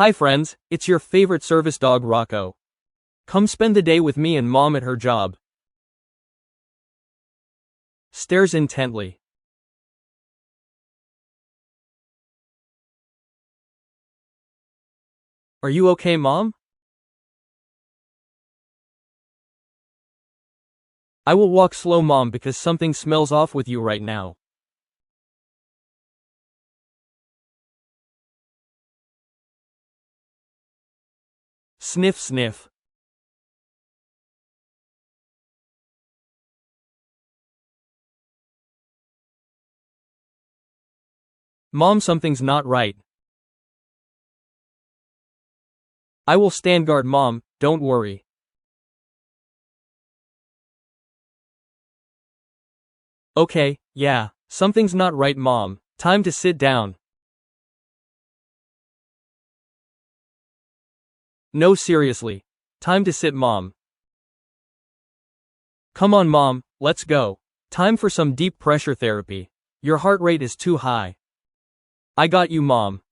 Hi friends, it's your favorite service dog Rocco. Come spend the day with me and mom at her job. Stares intently. Are you okay, mom? I will walk slow, mom, because something smells off with you right now. Sniff, sniff. Mom, something's not right. I will stand guard, mom, don't worry. Okay, yeah, something's not right, mom. Time to sit down. No, seriously. Time to sit, mom. Come on, mom, let's go. Time for some deep pressure therapy. Your heart rate is too high. I got you, mom.